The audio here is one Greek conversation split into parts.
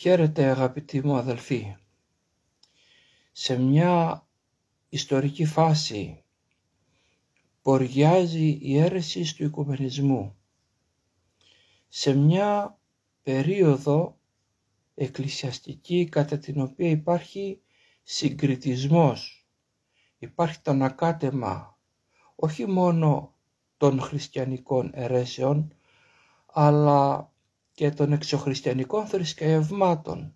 Χαίρετε αγαπητοί μου αδελφοί. Σε μια ιστορική φάση που οργιάζει η αίρεση του οικουμενισμού, σε μια περίοδο εκκλησιαστική κατά την οποία υπάρχει συγκριτισμός, υπάρχει το ανακάτεμα όχι μόνο των χριστιανικών αιρέσεων αλλά και των εξωχριστιανικών θρησκευμάτων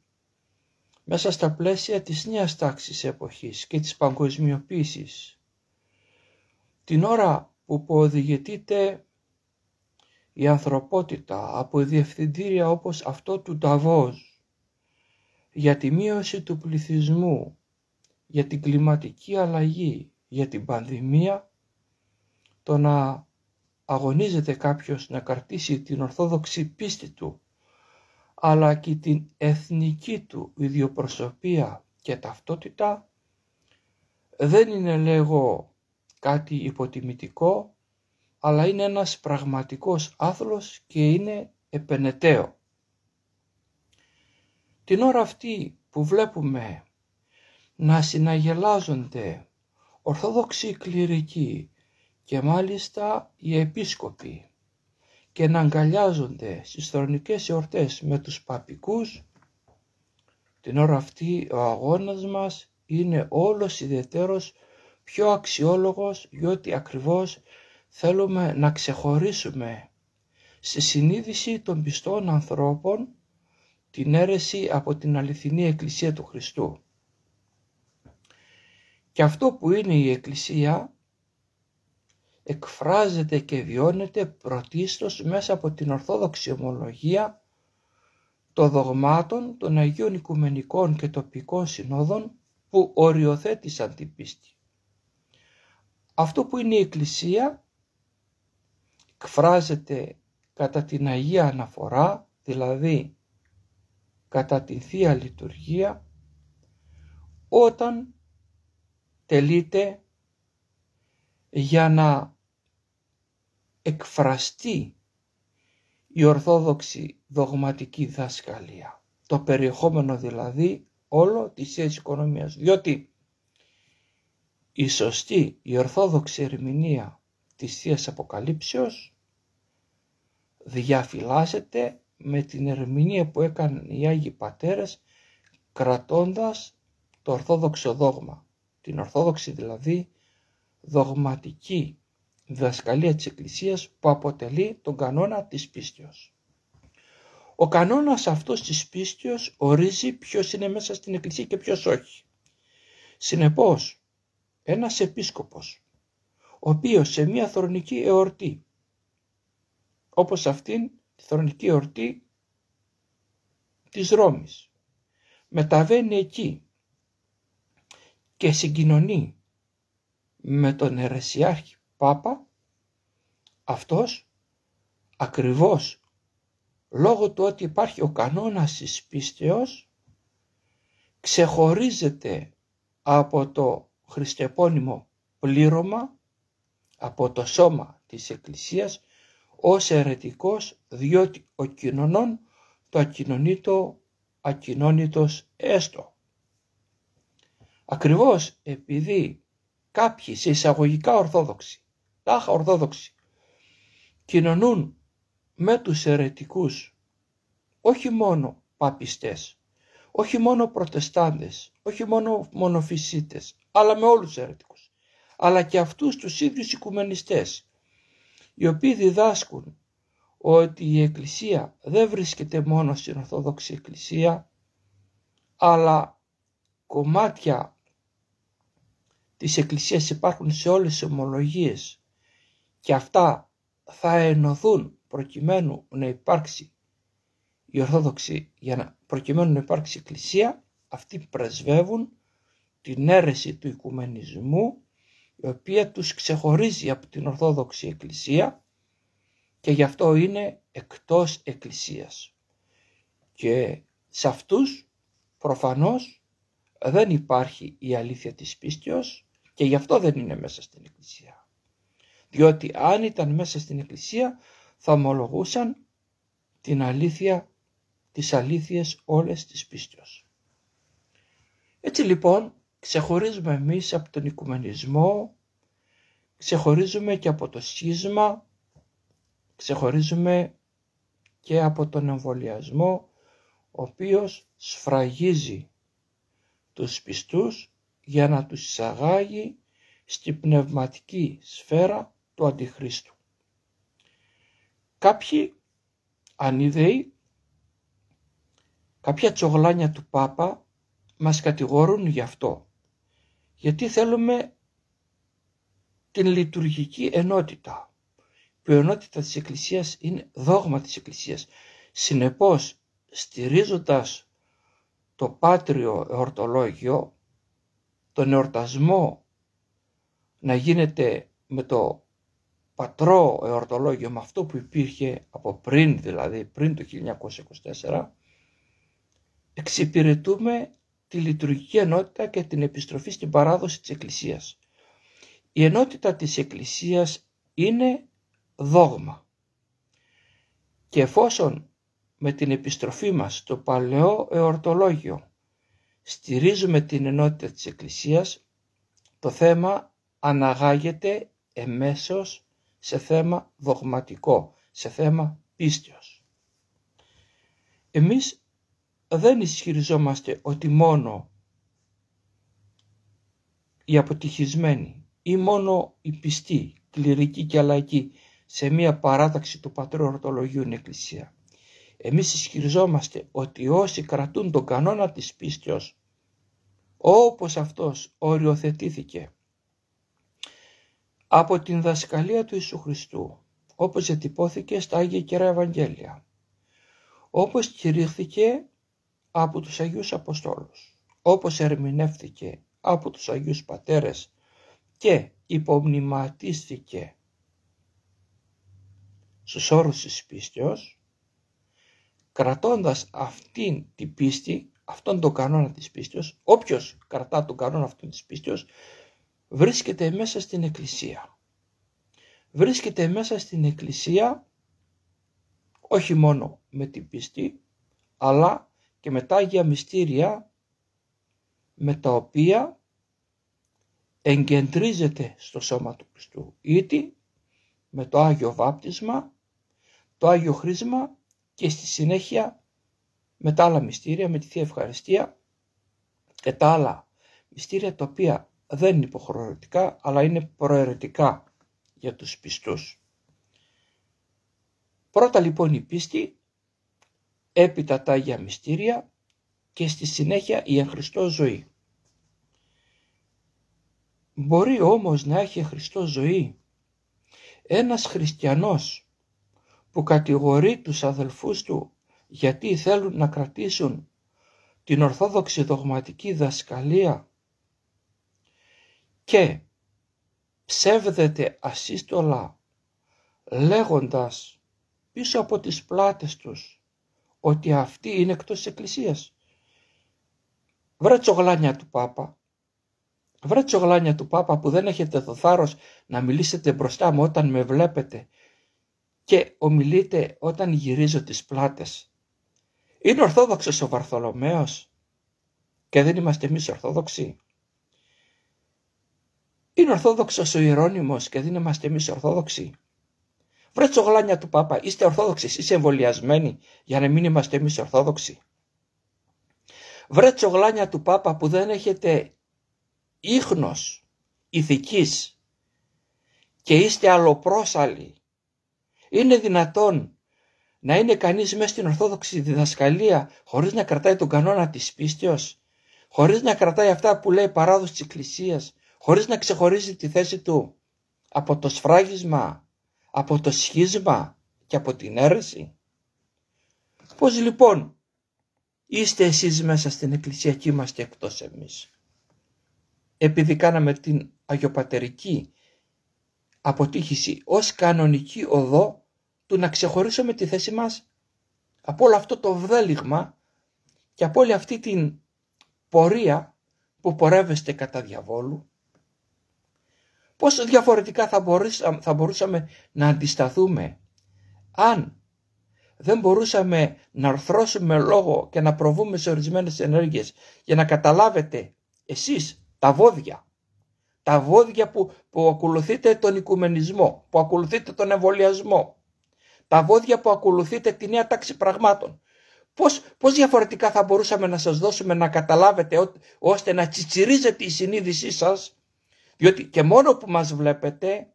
μέσα στα πλαίσια της νέας τάξης εποχής και της παγκοσμιοποίησης. Την ώρα που οδηγητείται η ανθρωπότητα από διευθυντήρια όπως αυτό του Νταβόζ για τη μείωση του πληθυσμού, για την κλιματική αλλαγή, για την πανδημία, το να αγωνίζεται κάποιος να κρατήσει την ορθόδοξη πίστη του, αλλά και την εθνική του ιδιοπροσωπία και ταυτότητα, δεν είναι λέγω κάτι υποτιμητικό, αλλά είναι ένας πραγματικός άθλος και είναι επενεταίο. Την ώρα αυτή που βλέπουμε να συναγελάζονται ορθόδοξοι κληρικοί και μάλιστα οι επίσκοποι και να αγκαλιάζονται στις θρονικές εορτές με τους παπικούς, την ώρα αυτή ο αγώνας μας είναι όλος ιδιαιτέρως πιο αξιόλογος, διότι ακριβώς θέλουμε να ξεχωρίσουμε στη συνείδηση των πιστών ανθρώπων την αίρεση από την αληθινή Εκκλησία του Χριστού. Και αυτό που είναι η Εκκλησία εκφράζεται και βιώνεται πρωτίστως μέσα από την Ορθόδοξη Ομολογία των δογμάτων των Αγίων Οικουμενικών και Τοπικών Συνόδων που οριοθέτησαν την πίστη. Αυτό που είναι η Εκκλησία εκφράζεται κατά την Αγία Αναφορά, δηλαδή κατά την Θεία Λειτουργία, όταν τελείται για να εκφραστεί η ορθόδοξη δογματική δασκαλία, το περιεχόμενο δηλαδή όλο της Θείας Οικονομίας, διότι η σωστή, η ορθόδοξη ερμηνεία της Θείας Αποκαλύψεως διαφυλάσσεται με την ερμηνεία που έκαναν οι Άγιοι Πατέρες κρατώντας το ορθόδοξο δόγμα, την ορθόδοξη δηλαδή δογματική διδασκαλία της Εκκλησίας που αποτελεί τον κανόνα της πίστεως. Ο κανόνας αυτός της πίστεως ορίζει ποιος είναι μέσα στην Εκκλησία και ποιος όχι. Συνεπώς, ένας επίσκοπος, ο οποίος σε μια θρονική εορτή, όπως αυτήν τη θρονική εορτή της Ρώμης, μεταβαίνει εκεί και συγκοινωνεί με τον αιρεσιάρχη Πάπα, αυτός ακριβώς λόγω του ότι υπάρχει ο κανόνας της πίστεως ξεχωρίζεται από το χριστεπώνυμο πλήρωμα, από το σώμα της Εκκλησίας ως αιρετικός, διότι ο κοινωνών το ακοινωνείτο ακοινώνητος έστω. Ακριβώς επειδή κάποιοι σε εισαγωγικά ορθόδοξοι, τάχα ορθόδοξοι, κοινωνούν με τους αιρετικούς, όχι μόνο παπιστές, όχι μόνο προτεστάντες, όχι μόνο μονοφυσίτες, αλλά με όλους τους αιρετικούς, αλλά και αυτούς τους ίδιους οικουμενιστές, οι οποίοι διδάσκουν ότι η Εκκλησία δεν βρίσκεται μόνο στην Ορθόδοξη Εκκλησία, αλλά κομμάτια της Εκκλησίας υπάρχουν σε όλες τις ομολογίες και αυτά θα ενωθούν προκειμένου να υπάρξει η Ορθόδοξη, προκειμένου να υπάρξει η Εκκλησία. Αυτοί πρεσβεύουν την αίρεση του οικουμενισμού, η οποία τους ξεχωρίζει από την Ορθόδοξη Εκκλησία και γι' αυτό είναι εκτός Εκκλησίας. Και σε αυτούς προφανώς δεν υπάρχει η αλήθεια της πίστεως και γι' αυτό δεν είναι μέσα στην Εκκλησία. Διότι αν ήταν μέσα στην Εκκλησία θα ομολογούσαν την αλήθεια τις αλήθειες όλες της πίστεως. Έτσι λοιπόν ξεχωρίζουμε εμείς από τον οικουμενισμό, ξεχωρίζουμε και από το σχίσμα, ξεχωρίζουμε και από τον εμβολιασμό, ο οποίος σφραγίζει τους πιστούς για να τους εισαγάγει στην πνευματική σφαίρα του Αντιχρίστου. Κάποιοι ανίδεοι, κάποια τσογλάνια του Πάπα μας κατηγορούν γι' αυτό, γιατί θέλουμε την λειτουργική ενότητα. Η ενότητα της Εκκλησίας είναι δόγμα της Εκκλησίας. Συνεπώς, στηρίζοντας το πάτριο εορτολόγιο, τον εορτασμό να γίνεται με το πατρό εορτολόγιο, με αυτό που υπήρχε από πριν, δηλαδή πριν το 1924, εξυπηρετούμε τη λειτουργική ενότητα και την επιστροφή στην παράδοση της Εκκλησίας. Η ενότητα της Εκκλησίας είναι δόγμα. Και εφόσον με την επιστροφή μας στο παλαιό εορτολόγιο στηρίζουμε την ενότητα της Εκκλησίας, το θέμα αναγάγεται εμέσως σε θέμα δογματικό, σε θέμα πίστεως. Εμείς δεν ισχυριζόμαστε ότι μόνο οι αποτυχισμένοι ή μόνο οι πιστοί, κληρικοί και λαϊκοί σε μία παράταξη του πατρού ορτολογίου είναι Εκκλησία. Εμείς ισχυριζόμαστε ότι όσοι κρατούν τον κανόνα της πίστεως, όπως αυτός οριοθετήθηκε από την δασκαλία του Ιησού Χριστού, όπως διατυπώθηκε στα Άγια Καιρά Ευαγγέλια, όπως κηρύχθηκε από τους Αγίους Αποστόλους, όπως ερμηνεύθηκε από τους Αγίους Πατέρες και υπομνηματίστηκε στους όρους της πίστεως, κρατώντας αυτήν την πίστη, αυτόν τον κανόνα της πίστεως, όποιος κρατά τον κανόνα αυτόν της πίστεως, βρίσκεται μέσα στην Εκκλησία. Βρίσκεται μέσα στην Εκκλησία όχι μόνο με την πίστη, αλλά και με τα Άγια Μυστήρια, με τα οποία εγκεντρίζεται στο σώμα του Χριστού, ήτι με το Άγιο Βάπτισμα, το Άγιο Χρίσμα και στη συνέχεια με τα άλλα μυστήρια, με τη Θεία Ευχαριστία και τα άλλα μυστήρια τα οποία δεν είναι υποχρεωτικά αλλά είναι προαιρετικά για τους πιστούς. Πρώτα λοιπόν η πίστη, έπειτα τα Άγια Μυστήρια και στη συνέχεια η εν Χριστώ ζωή. Μπορεί όμως να έχει εν Χριστώ ζωή ένας χριστιανός που κατηγορεί τους αδελφούς του γιατί θέλουν να κρατήσουν την ορθόδοξη δογματική δασκαλία και ψεύδεται ασύστολα λέγοντας πίσω από τις πλάτες τους ότι αυτοί είναι εκτός της Εκκλησίας. Βρε τσογλάνια του Πάπα, βρε τσογλάνια του Πάπα που δεν έχετε το θάρρος να μιλήσετε μπροστά μου όταν με βλέπετε και ομιλείτε όταν γυρίζω τις πλάτες. Είναι ορθόδοξος ο Βαρθολομαίος και δεν είμαστε εμείς ορθόδοξοι. Είναι ορθόδοξος ο Ιερώνυμος και δεν είμαστε εμείς ορθόδοξοι. Βρε τσογλάνια του Πάπα, είστε ορθόδοξοι, είστε εμβολιασμένοι για να μην είμαστε εμείς ορθόδοξοι. Βρε τσογλάνια του Πάπα που δεν έχετε ίχνος ηθικής και είστε αλλοπρόσαλοι. Είναι δυνατόν να είναι κανείς μέσα στην ορθόδοξη διδασκαλία χωρίς να κρατάει τον κανόνα της πίστεως, χωρίς να κρατάει αυτά που λέει παράδοση της Εκκλησίας, χωρίς να ξεχωρίζει τη θέση του από το σφράγισμα, από το σχίσμα και από την αίρεση. Πώς λοιπόν είστε εσείς μέσα στην Εκκλησία και είμαστε εκτός εμείς? Επειδή κάναμε την αγιοπατερική αποτύχηση ως κανονική οδό του να ξεχωρίσουμε τη θέση μας από όλο αυτό το βδέλιγμα και από όλη αυτή την πορεία που πορεύεστε κατά διαβόλου. Πόσο διαφορετικά θα μπορούσαμε να αντισταθούμε αν δεν μπορούσαμε να αρθρώσουμε λόγο και να προβούμε σε ορισμένες ενέργειες για να καταλάβετε εσείς τα βόδια που ακολουθείτε τον οικουμενισμό, που ακολουθείτε τον εμβολιασμό, τα βόδια που ακολουθείτε τη νέα τάξη πραγμάτων. Πώς διαφορετικά θα μπορούσαμε να σας δώσουμε να καταλάβετε ώστε να τσιτσιρίζετε η συνείδησή σας, διότι και μόνο που μας βλέπετε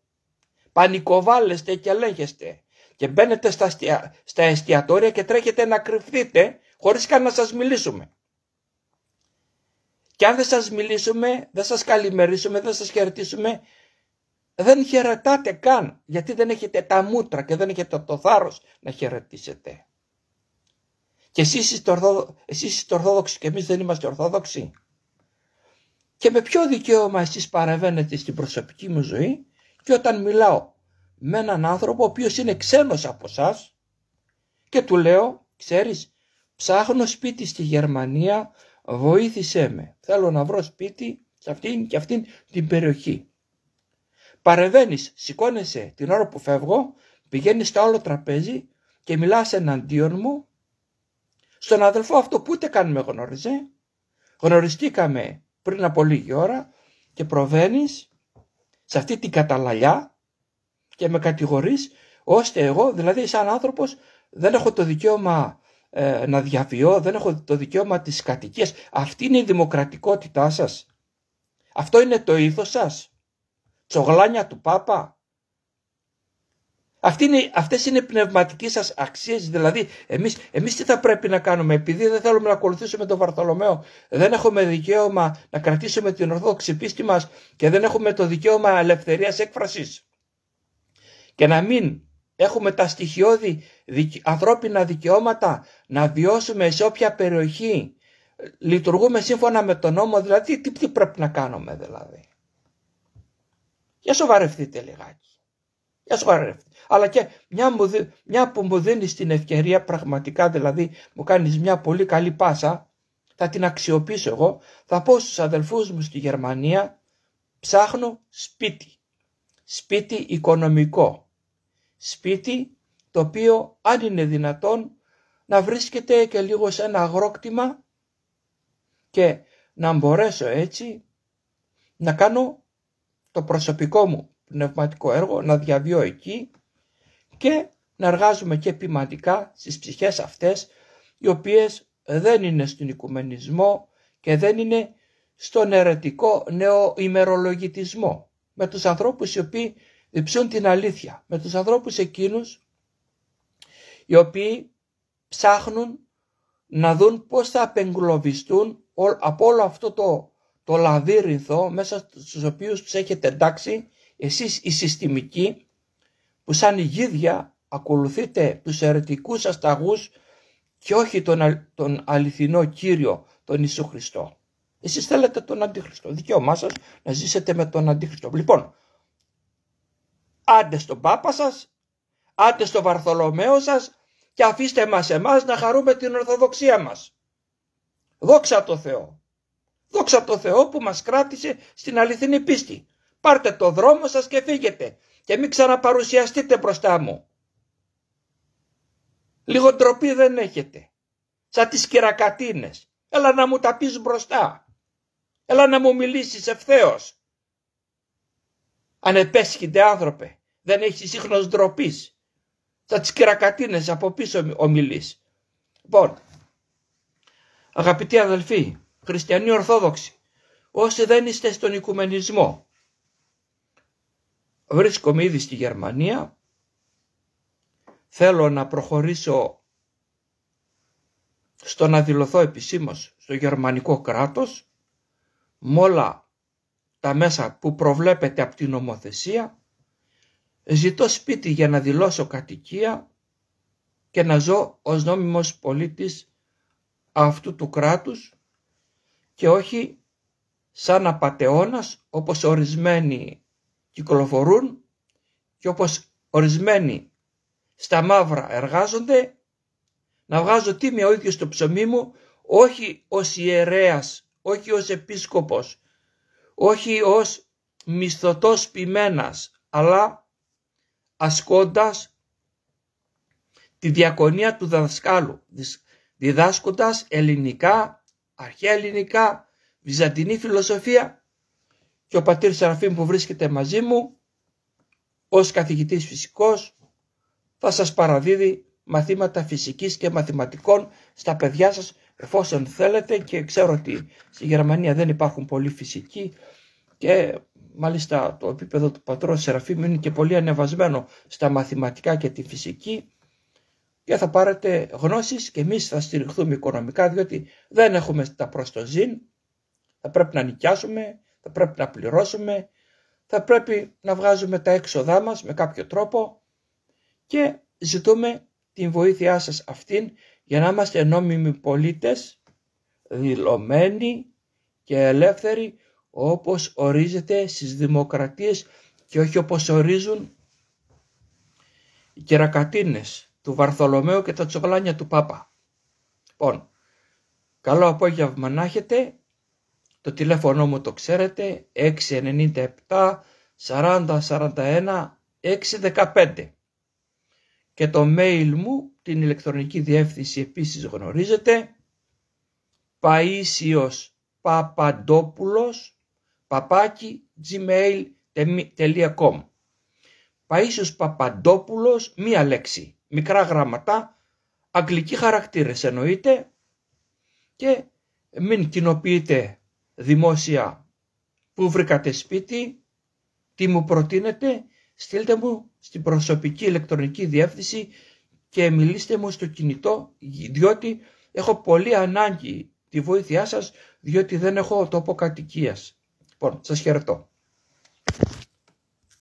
πανικοβάλλεστε και ελέγχεστε και μπαίνετε στα εστιατόρια και τρέχετε να κρυφθείτε χωρίς καν να σας μιλήσουμε. Και αν δεν σας μιλήσουμε, δεν σας καλημερίσουμε, δεν σας χαιρετήσουμε, δεν χαιρετάτε καν, γιατί δεν έχετε τα μούτρα και δεν έχετε το θάρρος να χαιρετήσετε. Και εσείς είστε ορθόδοξοι και εμείς δεν είμαστε ορθόδοξοι. Και με ποιο δικαίωμα εσείς παρεμβαίνετε στην προσωπική μου ζωή και όταν μιλάω με έναν άνθρωπο ο οποίος είναι ξένος από εσάς και του λέω, ξέρεις, ψάχνω σπίτι στη Γερμανία, βοήθησέ με. Θέλω να βρω σπίτι σε αυτήν και αυτήν την περιοχή. Παρεμβαίνεις, σηκώνεσαι την ώρα που φεύγω, πηγαίνεις στο άλλο τραπέζι και μιλάς εναντίον μου στον αδελφό αυτό που ούτε καν με γνώριζε. Γνωριστήκαμε πριν από λίγη ώρα και προβαίνεις σε αυτή την καταλαλιά και με κατηγορείς ώστε εγώ, δηλαδή σαν άνθρωπος, δεν έχω το δικαίωμα να διαβιώ, δεν έχω το δικαίωμα της κατοικίας. Αυτή είναι η δημοκρατικότητά σας. Αυτό είναι το ήθος σας. Τσογλάνια του Πάπα. Αυτές είναι οι πνευματικές σας αξίες. Δηλαδή εμείς τι θα πρέπει να κάνουμε? Επειδή δεν θέλουμε να ακολουθήσουμε τον Βαρθολομαίο, δεν έχουμε δικαίωμα να κρατήσουμε την ορθόδοξη πίστη μας και δεν έχουμε το δικαίωμα ελευθερίας έκφρασης και να μην έχουμε τα στοιχειώδη ανθρώπινα δικαιώματα να βιώσουμε σε όποια περιοχή λειτουργούμε σύμφωνα με τον νόμο? Δηλαδή τι πρέπει να κάνουμε δηλαδή? Για σοβαρευτείτε λιγάκι. Για σοβαρευτείτε. Αλλά και μια που μου δίνεις την ευκαιρία, πραγματικά δηλαδή μου κάνεις μια πολύ καλή πάσα, θα την αξιοποιήσω εγώ. Θα πω στους αδελφούς μου στη Γερμανία, ψάχνω σπίτι. Σπίτι οικονομικό. Σπίτι το οποίο, αν είναι δυνατόν, να βρίσκεται και λίγο σε ένα αγρόκτημα και να μπορέσω έτσι να κάνω το προσωπικό μου πνευματικό έργο, να διαβιώ εκεί και να εργάζομαι και ποιηματικά στις ψυχές αυτές, οι οποίες δεν είναι στον οικουμενισμό και δεν είναι στον αιρετικό νεοημερολογητισμό, με τους ανθρώπους οι οποίοι διψούν την αλήθεια, με τους ανθρώπους εκείνους οι οποίοι ψάχνουν να δουν πώς θα απεγκλωβιστούν από όλο αυτό το λαβύρινθο μέσα στους οποίους τους έχετε εντάξει εσείς οι συστημικοί, που σαν ηγίδια ακολουθείτε τους αιρετικούς ασταγούς και όχι τον αληθινό Κύριο, τον Ιησού Χριστό. Εσείς θέλετε τον Αντίχριστο, δικαίωμά σας να ζήσετε με τον Αντίχριστο. Λοιπόν, άντε στον Πάπα σας, άντε στον Βαρθολομαίο σας και αφήστε μας εμάς να χαρούμε την Ορθοδοξία μας. Δόξα τω Θεώ. Δόξα τω Θεώ που μας κράτησε στην αληθινή πίστη. Πάρτε το δρόμο σας και φύγετε και μην ξαναπαρουσιαστείτε μπροστά μου. Λίγο ντροπή δεν έχετε? Σαν τις κυρακατίνες. Έλα να μου τα πεις μπροστά. Έλα να μου μιλήσεις ευθέως. Ανεπέσχυντε άνθρωπε, δεν έχεις ίχνος ντροπής. Σαν τις κυρακατίνες από πίσω ομιλείς. Λοιπόν, αγαπητοί αδελφοί, χριστιανοί ορθόδοξοι, όσοι δεν είστε στον οικουμενισμό, βρίσκομαι ήδη στη Γερμανία, θέλω να προχωρήσω στο να δηλωθώ επισήμως στο γερμανικό κράτος με όλα τα μέσα που προβλέπεται από την νομοθεσία. Ζητώ σπίτι για να δηλώσω κατοικία και να ζω ως νόμιμος πολίτης αυτού του κράτους και όχι σαν απατεώνας όπως ορισμένοι κυκλοφορούν και όπως ορισμένοι στα μαύρα εργάζονται, να βγάζω τίμια ο ίδιος το ψωμί μου, όχι ως ιερέας, όχι ως επίσκοπος, όχι ως μισθωτός ποιμένας, αλλά ασκώντας τη διακονία του δασκάλου, διδάσκοντας ελληνικά, αρχαία ελληνικά, βυζαντινή φιλοσοφία, και ο πατήρ Σεραφείμ που βρίσκεται μαζί μου ως καθηγητής φυσικός θα σας παραδίδει μαθήματα φυσικής και μαθηματικών στα παιδιά σας, εφόσον θέλετε, και ξέρω ότι στη Γερμανία δεν υπάρχουν πολλοί φυσικοί και μάλιστα το επίπεδο του πατρός Σεραφείμ είναι και πολύ ανεβασμένο στα μαθηματικά και τη φυσική, και θα πάρετε γνώσεις και εμείς θα στηριχθούμε οικονομικά, διότι δεν έχουμε τα προστοζήν, θα πρέπει να νοικιάσουμε, θα πρέπει να πληρώσουμε, θα πρέπει να βγάζουμε τα έξοδά μας με κάποιο τρόπο και ζητούμε την βοήθειά σας αυτήν για να είμαστε νόμιμοι πολίτες, δηλωμένοι και ελεύθεροι όπως ορίζεται στις δημοκρατίες και όχι όπως ορίζουν οι κερακατίνες του Βαρθολομαίου και τα τσογλάνια του Πάπα. Λοιπόν, καλό απόγευμα να έχετε. Το τηλέφωνο μου το ξέρετε, 697 40 41 615. Και το mail μου, την ηλεκτρονική διεύθυνση επίσης γνωρίζετε, paisios.papadopoulos@gmail.com. Paisios Παπαντόπουλος, μία λέξη, μικρά γραμματά, αγγλικοί χαρακτήρες εννοείται, και μην κοινοποιείτε δημόσια που βρήκατε σπίτι, τι μου προτείνετε, στείλτε μου στην προσωπική ηλεκτρονική διεύθυνση και μιλήστε μου στο κινητό, διότι έχω πολύ ανάγκη τη βοήθειά σας, διότι δεν έχω τόπο κατοικίας. Λοιπόν, σας χαιρετώ.